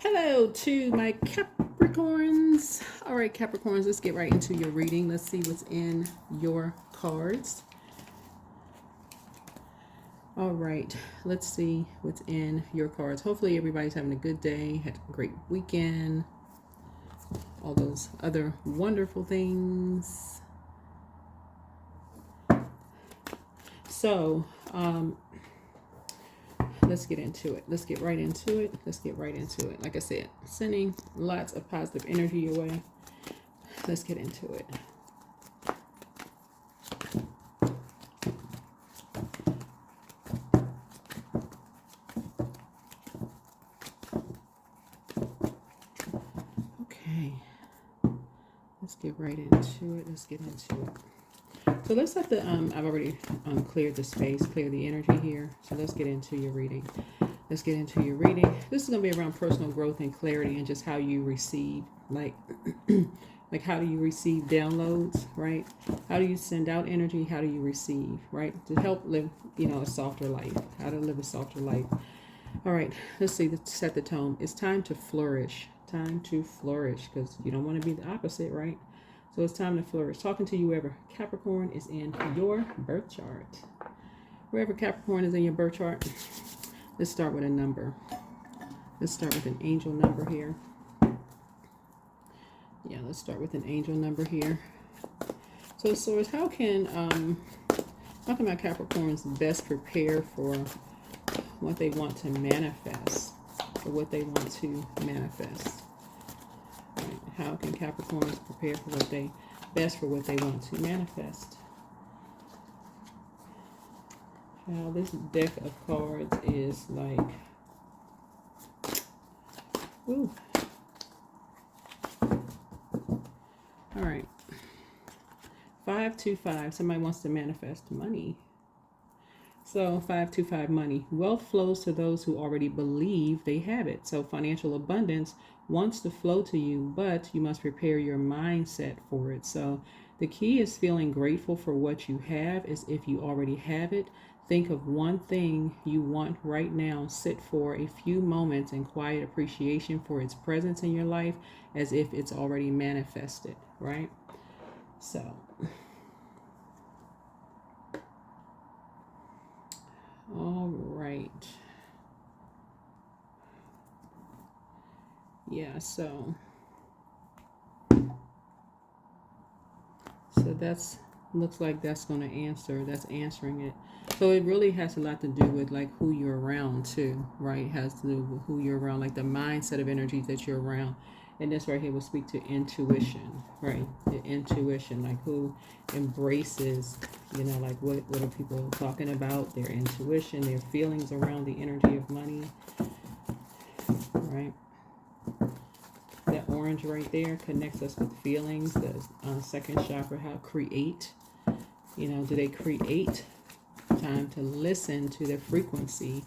Hello to my Capricorns. All right, Capricorns, let's get right into your reading. Let's see what's in your cards. All right, let's see what's in your cards. Hopefully everybody's having a good day, had a great weekend, all those other wonderful things. So, let's get into it. Let's get right into it. Like I said, sending lots of positive energy your way. Let's get into it. Okay. Let's get right into it. So let's let the, I've already cleared the space, clear the energy here. So let's get into your reading. This is going to be around personal growth and clarity and just how you receive, like how do you receive downloads, right? How do you send out energy? How do you receive, right? To help live, a softer life. How to live a softer life. All right, let's see, let's set the tone. It's time to flourish. Because you don't want to be the opposite, right? So it's time to flourish. Talking to you wherever Capricorn is in your birth chart. Wherever Capricorn is in your birth chart, let's start with a number. Let's start with an angel number here. Yeah, let's start with an angel number here. So, Source, how can my Capricorns best prepare for what they want to manifest? Right. How can Capricorns prepare for what they want to manifest? Now, this deck of cards is like, ooh. All right. 525. Somebody wants to manifest money. So 525, money. Wealth flows to those who already believe they have it. So financial abundance wants to flow to you, but you must prepare your mindset for it. So the key is feeling grateful for what you have, as if you already have it. Think of one thing you want right now. Sit for a few moments in quiet appreciation for its presence in your life, as if it's already manifested, right? So all right. Yeah, so that's, looks like that's going to answer, that's answering it. So it really has a lot to do with like who you're around too, right? It has to do with who you're around, like the mindset of energies that you're around. And this right here will speak to intuition, right? The intuition, like who embraces, like what are people talking about? Their intuition, their feelings around the energy of money, right? That orange right there connects us with feelings. The second chakra, how create. Do they create? Time to listen to their frequency.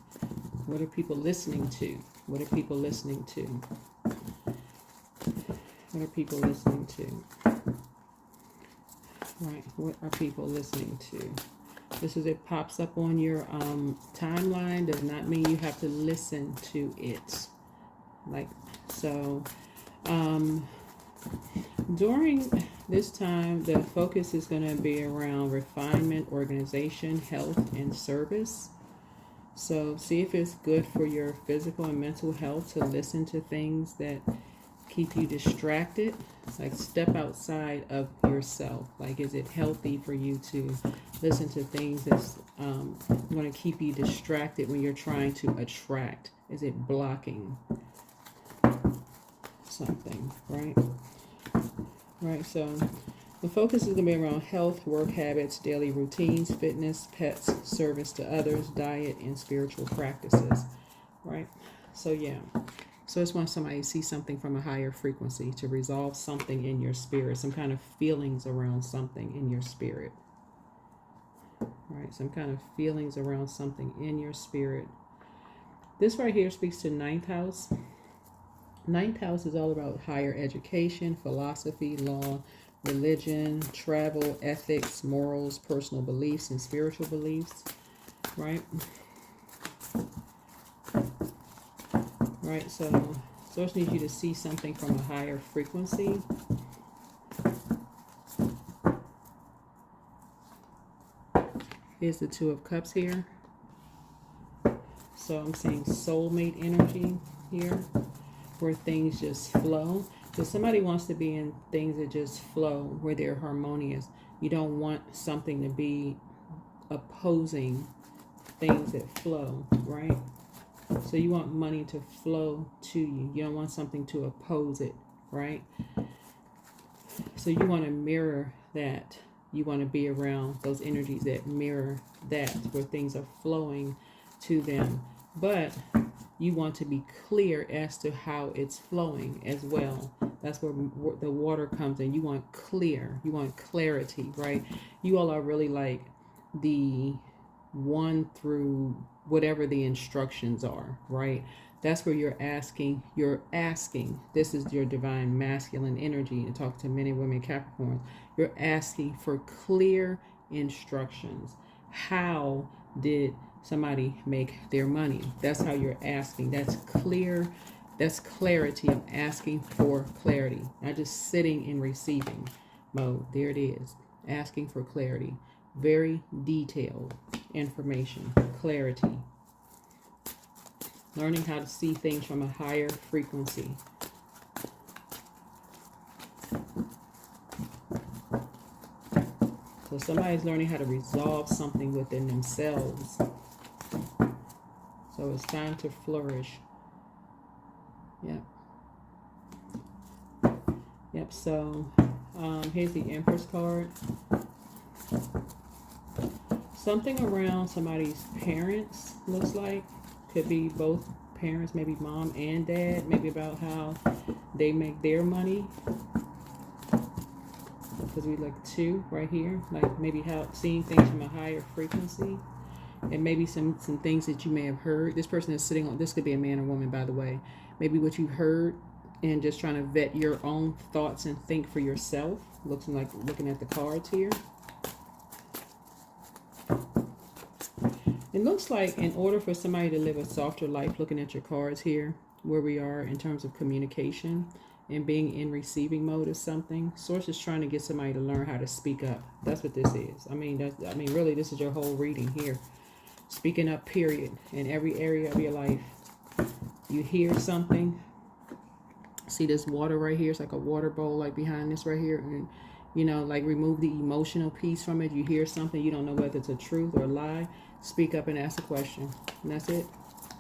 What are people listening to? Right, what are people listening to? This is, it pops up on your timeline, does not mean you have to listen to it. Like, so during this time, the focus is going to be around refinement, organization, health, and service. So see if it's good for your physical and mental health to listen to things that keep you distracted. Like, step outside of yourself. Like, is it healthy for you to listen to things that's going to keep you distracted when you're trying to attract? Is it blocking something, right? Right, so the focus is going to be around health, work habits, daily routines, fitness, pets, service to others, diet, and spiritual practices, right? So yeah, so it's when somebody sees something from a higher frequency, to resolve something in your spirit, some kind of feelings around something in your spirit, right? Some kind of feelings around something in your spirit. This right here speaks to ninth house. Ninth house is all about higher education, philosophy, law, religion, travel, ethics, morals, personal beliefs, and spiritual beliefs, right? Right, so Source needs you to see something from a higher frequency. Here's the Two of Cups here. So I'm seeing soulmate energy here, where things just flow. So somebody wants to be in things that just flow, where they're harmonious. You don't want something to be opposing things that flow, right? So you want money to flow to you. You don't want something to oppose it, right? So you want to mirror that. You want to be around those energies that mirror that, where things are flowing to them. But you want to be clear as to how it's flowing as well. That's where the water comes in. You want clear. You want clarity, right? You all are really like the 1 through whatever the instructions are, right? That's where you're asking. This is your divine masculine energy, and talk to men and women Capricorns. You're asking for clear instructions. How did somebody make their money? That's how you're asking. That's clear. That's clarity. I'm asking for clarity, not just sitting in receiving mode. There it is. Asking for clarity. Very detailed information. Clarity. Learning how to see things from a higher frequency. So somebody's learning how to resolve something within themselves. So it's time to flourish. Yep. Yep, so here's the Empress card. Something around somebody's parents, looks like. Could be both parents, maybe mom and dad. Maybe about how they make their money. Because we look 2 right here. Like maybe how seeing things from a higher frequency. And maybe some things that you may have heard. This person is sitting on, this could be a man or woman, by the way. Maybe what you heard and just trying to vet your own thoughts and think for yourself. Looks like looking at the cards here. It looks like in order for somebody to live a softer life, looking at your cards here, where we are in terms of communication and being in receiving mode of something, Source is trying to get somebody to learn how to speak up. That's what this is. I mean, really, this is your whole reading here. Speaking up, period, in every area of your life. You hear something. See this water right here? It's like a water bowl, like behind this right here. And, you know, like remove the emotional piece from it. You hear something, you don't know whether it's a truth or a lie. Speak up and ask a question. And that's it.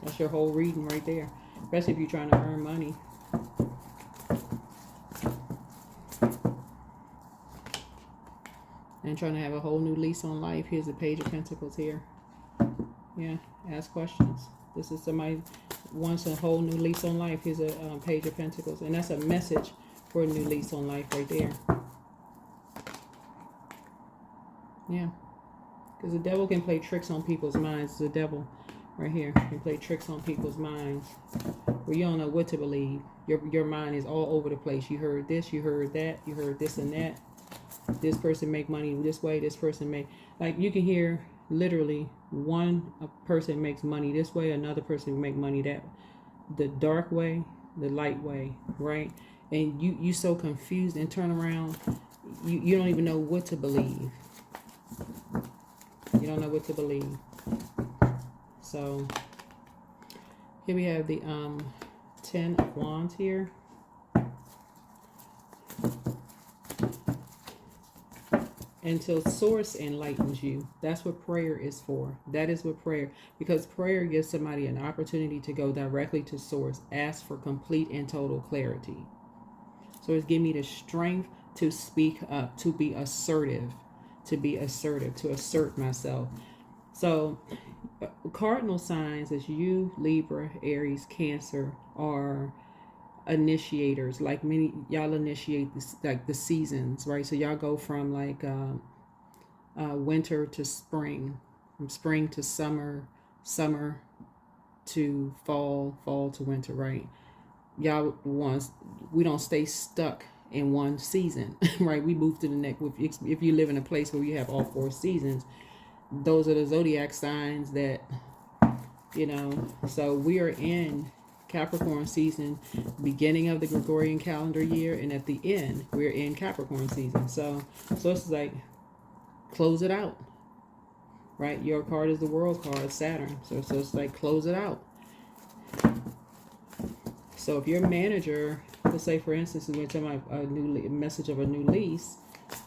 That's your whole reading right there. Especially if you're trying to earn money. And trying to have a whole new lease on life. Here's the Page of Pentacles here. Yeah, ask questions. This is somebody wants a whole new lease on life. Here's a Page of Pentacles. And that's a message for a new lease on life right there. Yeah. Because the devil can play tricks on people's minds. The devil right here can play tricks on people's minds where you don't know what to believe. Your mind is all over the place. You heard this, you heard that, you heard this and that. This person make money this way, this person make... Like you can hear literally a person makes money this way, another person make money that... The dark way, the light way, right? And you so confused and turn around. You don't even know what to believe. You don't know what to believe. So here we have the 10 of Wands here. Until Source enlightens you. That's what prayer is for. That is what prayer, because prayer gives somebody an opportunity to go directly to Source. Ask for complete and total clarity. So it's giving me the strength to speak up, to be assertive, to assert myself. So cardinal signs as you, Libra, Aries, Cancer are initiators. Like many y'all initiate this, like the seasons, right? So y'all go from like winter to spring, from spring to summer, summer to fall, fall to winter, right? Y'all ones, we don't stay stuck in one season, right? We move to the next. If you live in a place where you have all 4 seasons, those are the zodiac signs that, you know. So we are in Capricorn season, beginning of the Gregorian calendar year, and at the end, we're in Capricorn season. So it's like, close it out, right? Your card is the world card, Saturn. So it's like, close it out. So if your manager, let's say for instance, we went to a message of a new lease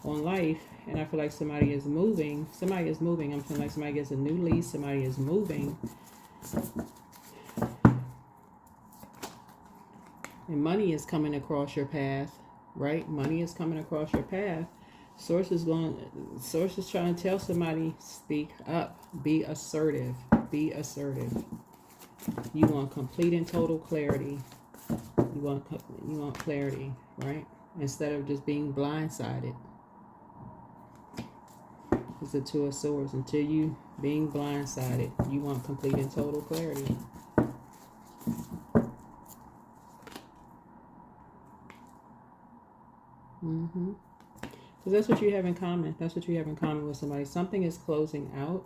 on life, and I feel like somebody is moving. I'm feeling like somebody gets a new lease, somebody is moving. And money is coming across your path, right? Money is coming across your path. Source is trying to tell somebody, speak up, be assertive, be assertive. You want complete and total clarity. You want clarity, right? Instead of just being blindsided. It's the Two of Swords. Until you being blindsided, you want complete and total clarity. Because that's what you have in common. That's what you have in common with somebody. Something is closing out.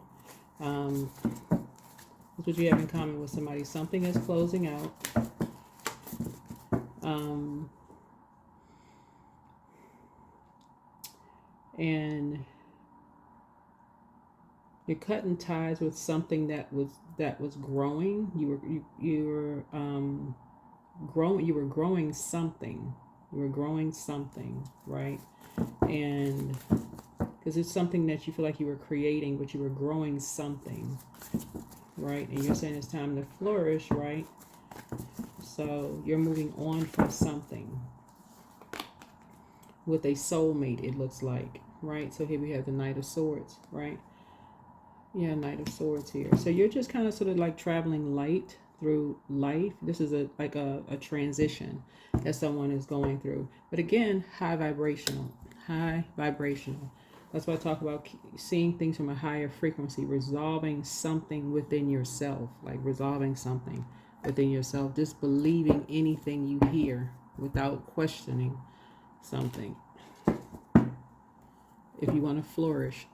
That's what you have in common with somebody. Something is closing out. And you're cutting ties with something that was growing. You were growing something. You were growing something, right? And because it's something that you feel like you were creating, but you were growing something, right? And you're saying it's time to flourish, right? So you're moving on from something with a soulmate, it looks like, right? So here we have the Knight of Swords, right? Yeah, Knight of Swords here. So you're just kind of sort of like traveling light through life. This is a transition that someone is going through. But again, high vibrational. High vibrational. That's why I talk about seeing things from a higher frequency, resolving something within yourself, like resolving something within yourself, just believing anything you hear without questioning something. If you want to flourish,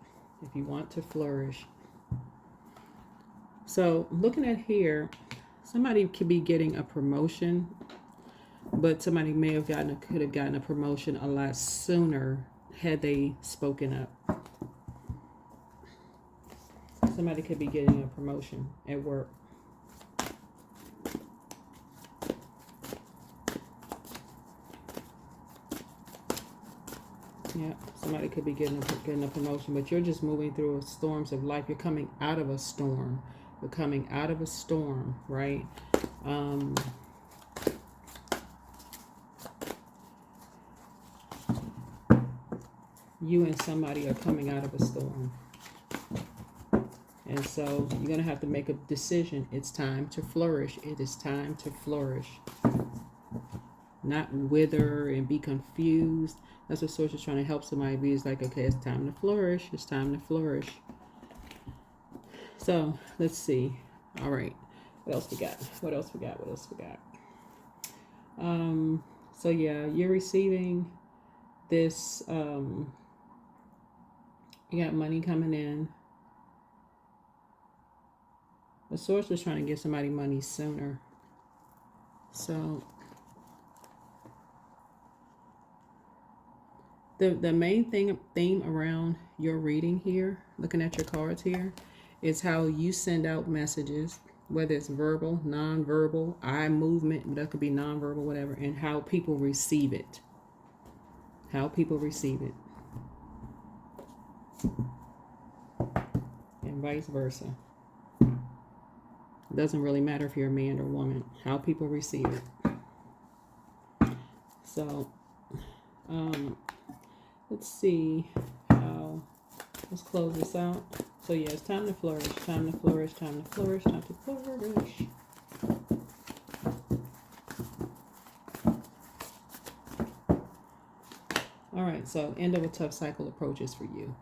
So looking at here, somebody could be getting a promotion, but somebody could have gotten a promotion a lot sooner had they spoken up. Somebody could be getting a promotion at work. Yeah, somebody could be getting a promotion, but you're just moving through storms of life. You're coming out of a storm. You're coming out of a storm, right? You and somebody are coming out of a storm. And so you're going to have to make a decision. It's time to flourish. It is time to flourish. Not wither and be confused. That's what Source is trying to help somebody be. It's like, okay, it's time to flourish. It's time to flourish. So let's see. All right. What else we got? So yeah, you're receiving this. You got money coming in. The Source is trying to give somebody money sooner. So the main theme around your reading here, looking at your cards here, is how you send out messages, whether it's verbal, non-verbal, eye movement, that could be non-verbal, whatever, and how people receive it. And vice versa. It doesn't really matter if you're a man or woman, how people receive it. So, let's see how, let's close this out. So yeah, it's time to flourish, time to flourish, time to flourish, time to flourish. All right, so end of a tough cycle approaches for you.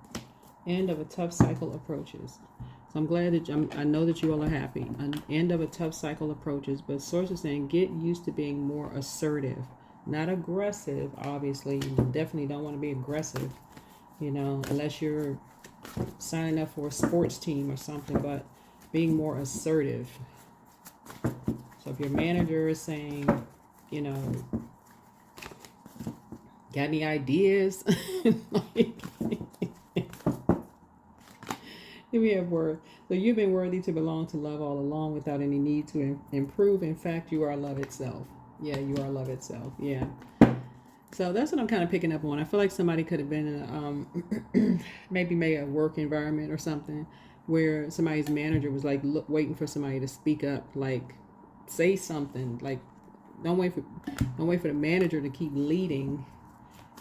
End of a tough cycle approaches. So I'm glad that I know that you all are happy. An end of a tough cycle approaches, but Source is saying get used to being more assertive, not aggressive. Obviously, you definitely don't want to be aggressive, unless you're signing up for a sports team or something, but being more assertive. So if your manager is saying, you know, got any ideas? Like, we have worth. So you've been worthy to belong to love all along without any need to improve. In fact, you are love itself. Yeah, you are love itself. Yeah. So that's what I'm kind of picking up on. I feel like somebody could have been in a, maybe a work environment or something where somebody's manager was like waiting for somebody to speak up, like say something, like don't wait for the manager to keep leading.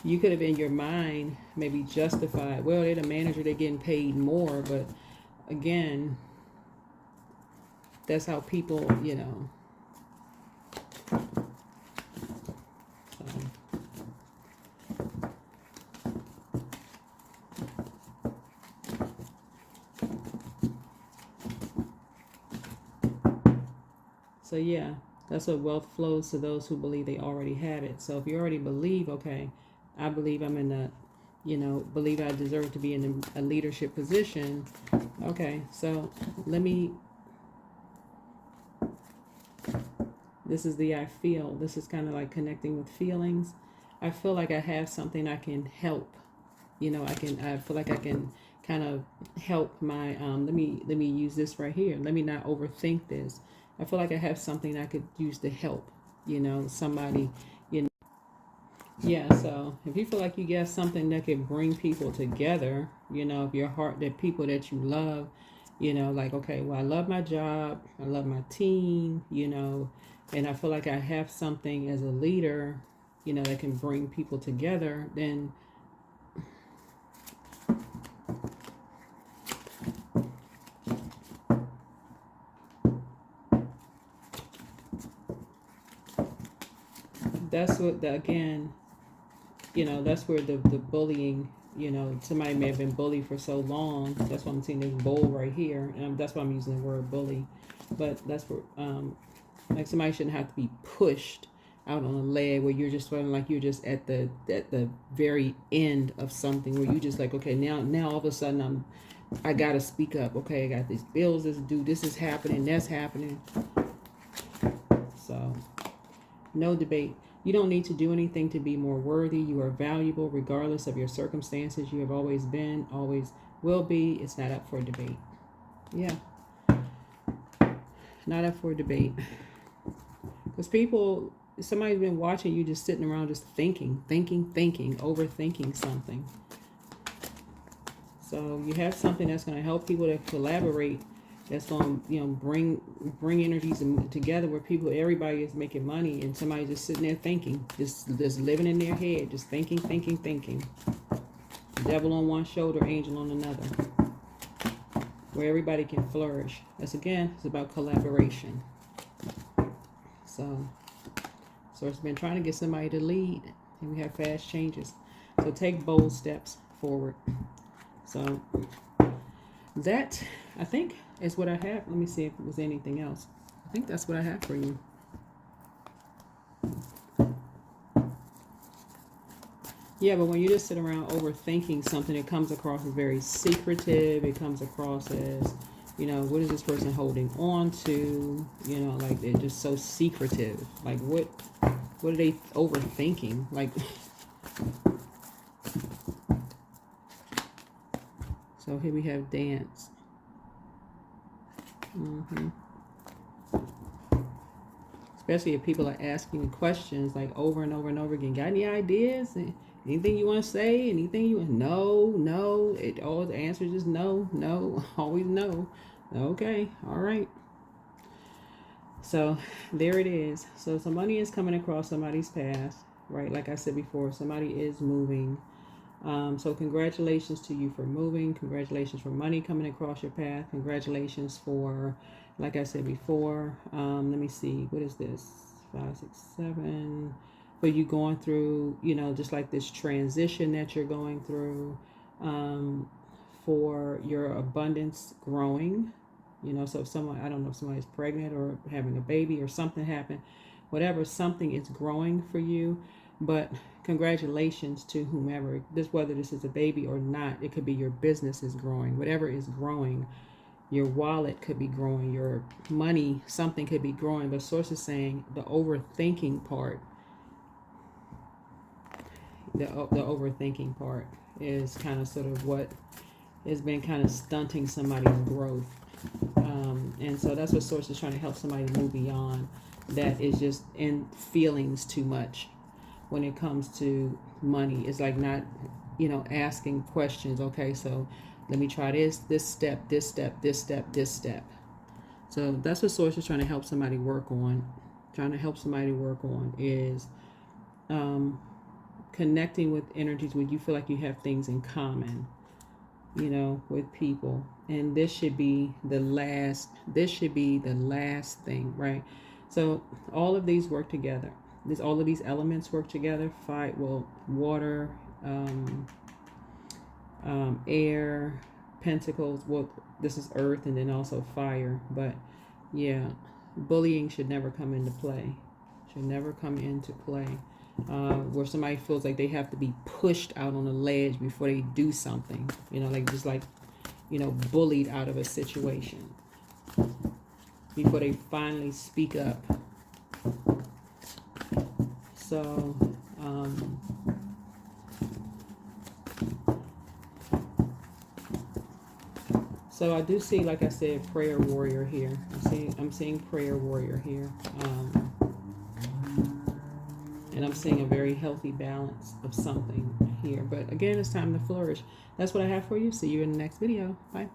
You could have in your mind maybe justified, well, they're the manager, they're getting paid more, but again, that's how people, you know. So yeah, that's what wealth flows to those who believe they already have it. So if you already believe, okay, I believe I'm in the, you know, believe I deserve to be in a leadership position. Okay, so this is the I feel. This is kind of like connecting with feelings. I feel like I have something I can help. You know, I feel like I can kind of help my, let me use this right here. Let me not overthink this. I feel like I have something I could use to help, you know, somebody, you know. Yeah, so if you feel like you got something that can bring people together, you know, if your heart, that people that you love, you know, like, okay, well, I love my job, I love my team, you know, and I feel like I have something as a leader, you know, that can bring people together, then that's what, again, you know, that's where the bullying, you know, somebody may have been bullied for so long. That's why I'm seeing this bull right here. And that's why I'm using the word bully. But that's where, like somebody shouldn't have to be pushed out on a leg where you're just feeling like you're just at the very end of something where you just like, okay, now all of a sudden I gotta speak up. Okay, I got these bills to do. This is happening. That's happening. So no debate. You don't need to do anything to be more worthy. You are valuable regardless of your circumstances. You have always been, always will be. It's not up for debate. Yeah. Not up for debate. Because somebody's been watching you just sitting around just thinking, overthinking something. So you have something that's going to help people to collaborate. That's going to, you know, bring energies together where everybody is making money, and somebody's just sitting there thinking, just living in their head, just thinking. Devil on one shoulder, angel on another, where everybody can flourish. That's again, it's about collaboration. So it's been trying to get somebody to lead, and we have fast changes. So take bold steps forward. So that, I think, is what I have. Let me see if it was anything else. I think that's what I have for you. Yeah, but when you just sit around overthinking something, it comes across as very secretive. It comes across as, you know, what is this person holding on to? You know, like they're just so secretive. Like what are they overthinking? Like, so here we have dance. Especially if people are asking questions like over and over and over again. Got any ideas? Anything you want to say? Anything you want? No. All the answers is no, always no. Okay, all right. So there it is. So some money is coming across somebody's path, right? Like I said before, somebody is moving. So congratulations to you for moving. Congratulations for money coming across your path. Congratulations for, like I said before, let me see, what is this? 5, 6, 7. For you going through, you know, just like this transition that you're going through, for your abundance growing. You know, so if someone, I don't know if somebody's pregnant or having a baby or something happened, whatever, something is growing for you. But congratulations to whomever, whether this is a baby or not, it could be your business is growing, whatever is growing, Your wallet could be growing, your money, something could be growing. But source is saying the overthinking part, the overthinking part is kind of sort of what has been kind of stunting somebody's growth. And so that's what source is trying to help somebody move beyond. That is just in feelings too much when it comes to money. It's like not, you know, asking questions. Okay, so let me try this step, this step, this step, this step. So that's what source is trying to help somebody work on. Trying to help somebody work on is connecting with energies where you feel like you have things in common, you know, with people. And this should be the last thing, right? So all of these work together. All of these elements work together. Water, air, pentacles. Well, this is earth, and then also fire. But yeah, bullying should never come into play. Should never come into play. Where somebody feels like they have to be pushed out on a ledge before they do something. You know, like just like, you know, bullied out of a situation before they finally speak up. So, so I do see, like I said, prayer warrior here. I'm seeing prayer warrior here. And I'm seeing a very healthy balance of something here. But again, it's time to flourish. That's what I have for you. See you in the next video. Bye.